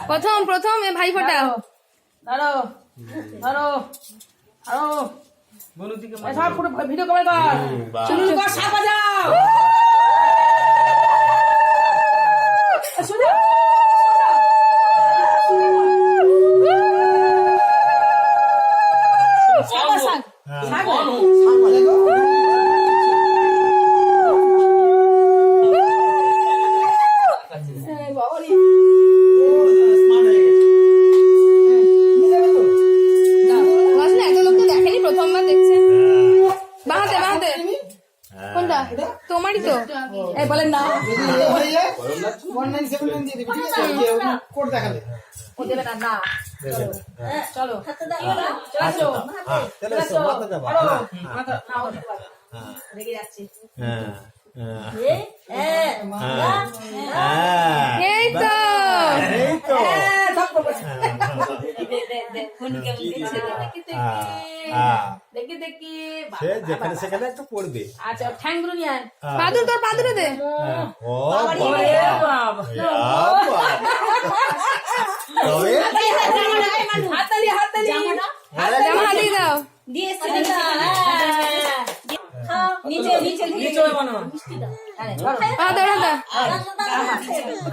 প্রথম প্রথম ভাই ফোটা ধরো ধরো ধরো সব পুরো ভিডিও কভার কর শুরু কর সাপ বাজাও শুনো তোমারই তো বলেন না চলো রেগে যাচ্ছি এই তো দেখি দেখি যেখানে সেখানে একটু পড়বে। আচ্ছা ঠ্যাংগুলো নিয়ে আয় পাদুর তোর পাদুরে দে হাততালি হাততালি জামা হাতে দাও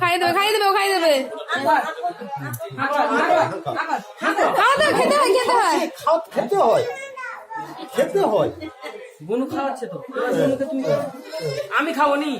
খাইয়ে দেবে খাইয়ে দেবে ও খাইয়ে দেবে খাওয়া দাও খেতে হয় খেতে হয় খেতে হয় খেতে হয় বনু খাওয়াচ্ছে তো আমি খাবো নি